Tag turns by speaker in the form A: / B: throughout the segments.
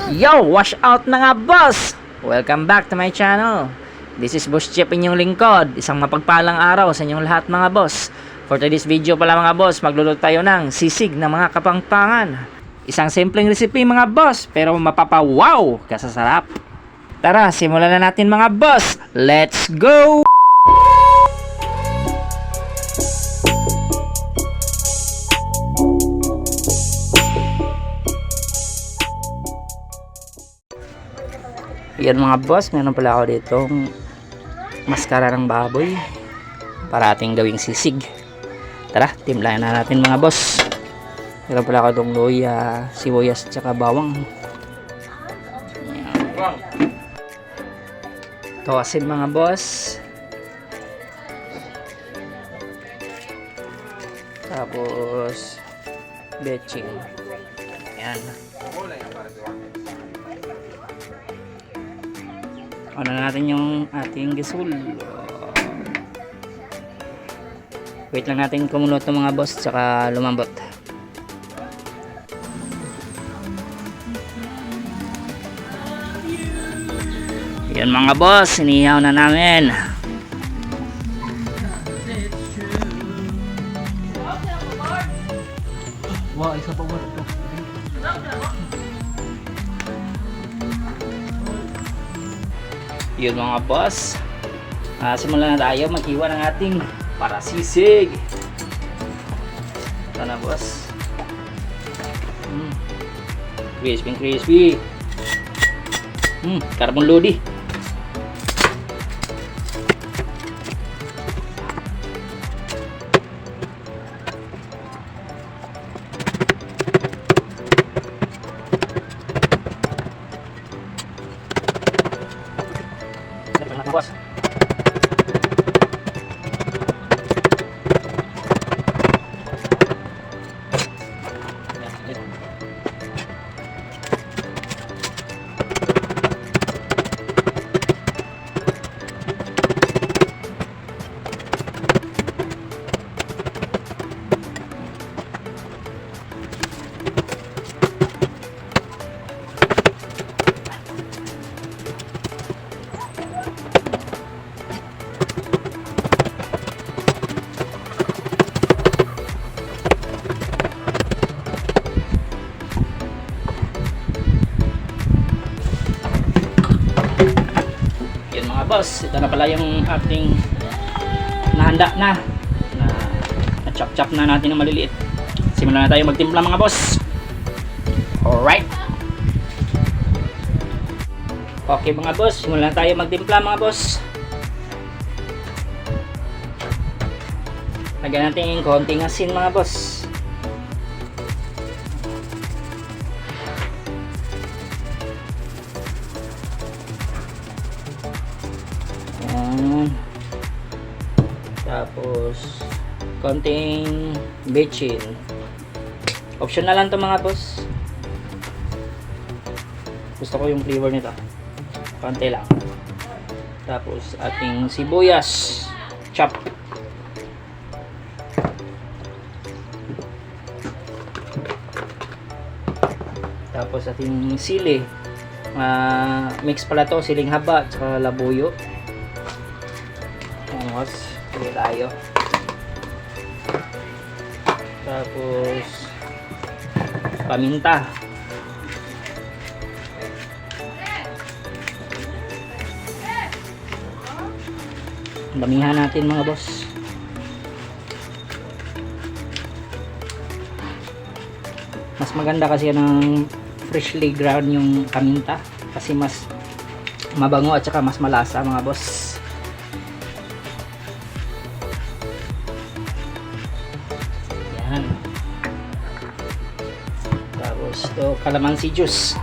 A: Yo! Wash out na nga, boss! Welcome back to my channel. This is Boss Chef, inyong lingkod. Isang mapagpalang araw sa inyong lahat, mga boss. For today's video pala, mga boss, magluluto tayo ng sisig na mga kapangpangan. Isang simpleng recipe, mga boss, pero mapapawaw kasasarap. Tara, simulan na natin, mga boss. Let's go! Yan, mga boss, meron pala ako ditong maskara ng baboy para ating gawing sisig. Tara, timplahan na natin, mga boss. Meron pala ako itong luya, sibuyas, tsaka bawang. Ito asin, mga boss. Tapos betching. Yan. Ano na natin yung ating gisul. Wait lang natin kumulo ito, mga boss, tsaka lumambot. Yan, mga boss, inihaw na namin.
B: Wow, isa pa ba ito?
A: Yun, mga boss, simulan na tayo maghiwa ng ating para sisig. Ito na, boss. Crispy. Carbon lodi. Boss. Boss, ito na pala yung ating nahanda na chop na natin ng maliliit. Simulan na tayo magtimpla, mga boss. Alright, okay, mga boss, simulan na tayo magtimpla, mga boss. Lagyan natin yung konting asin, mga boss. Tapos konting betchin. Optional lang to, mga boss. Gusto ko yung flavor nito. Konti lang. Tapos ating sibuyas chop. Tapos ating sili. Mix pala to, siling haba at labuyo. Tapos tayo. Tapos paminta. Damihan natin, mga boss. Mas maganda kasi ng freshly ground yung paminta kasi mas mabango at saka mas malasa, mga boss. Tapos ito, calamansi juice.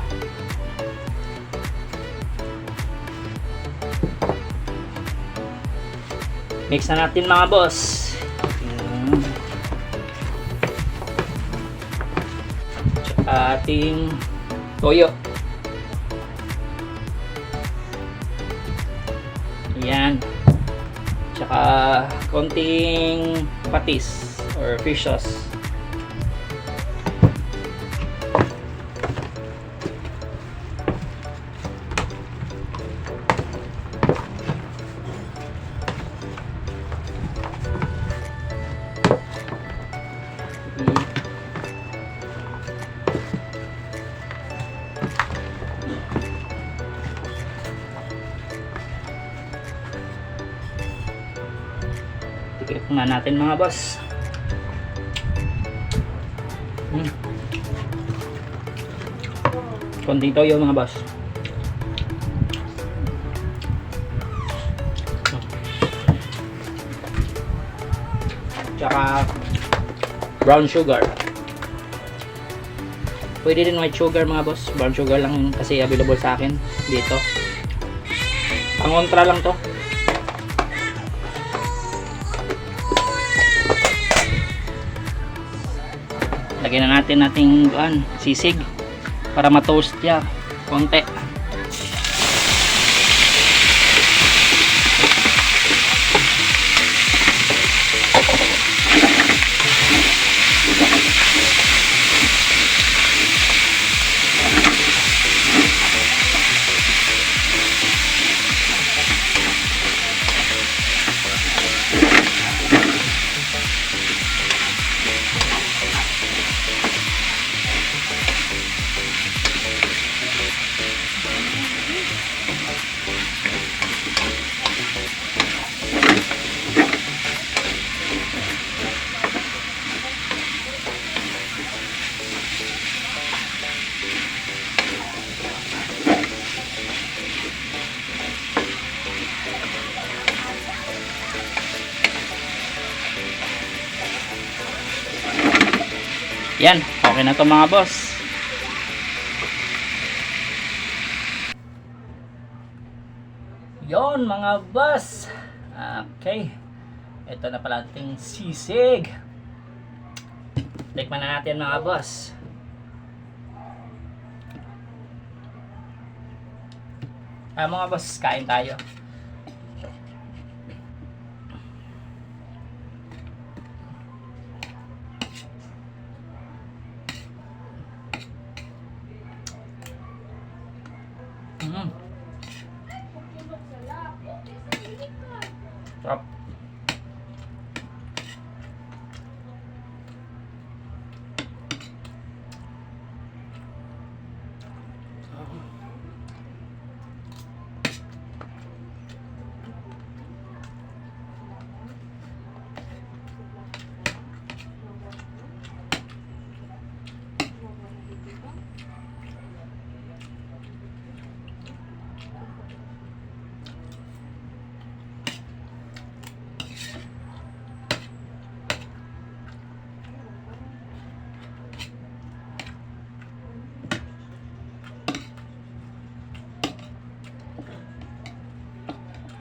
A: Mix na natin, mga boss. Tsaka ating toyo. Yan. Tsaka konting patis or fish sauce. Tikit nga natin mga boss. Konting toyo mga boss. Tsaka brown sugar. Pwede din white sugar mga boss. Brown sugar lang kasi available sa akin dito. Pangontra lang to. Lagyan na natin nating sisig para ma-toast siya konti. Yan, okay na to mga boss. Yon mga boss. Okay. Ito na pala ating sisig. Tikman na natin mga boss. Mga boss, kain tayo. Sarap.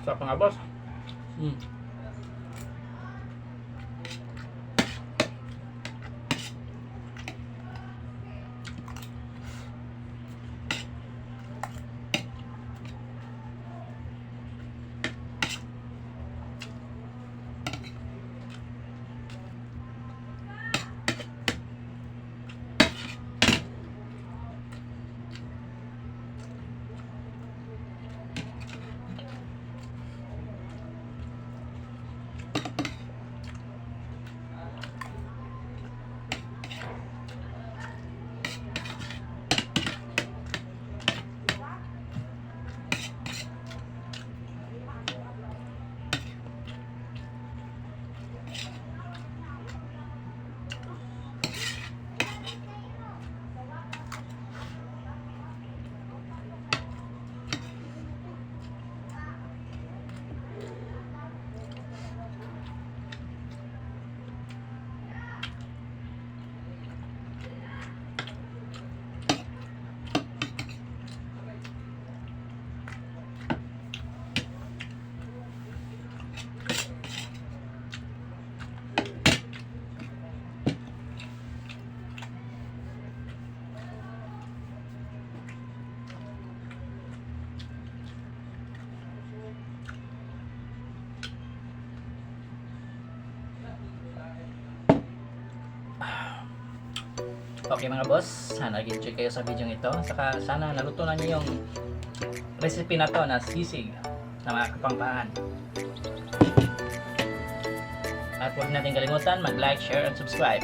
A: Sarap nga boss. Okay mga boss, sana nag-enjoy kayo sa video ito. Saka sana nalutunan niyo yung recipe na to na sisig na mga kapangpangan. At huwag natin kalimutan mag-like, share, and subscribe.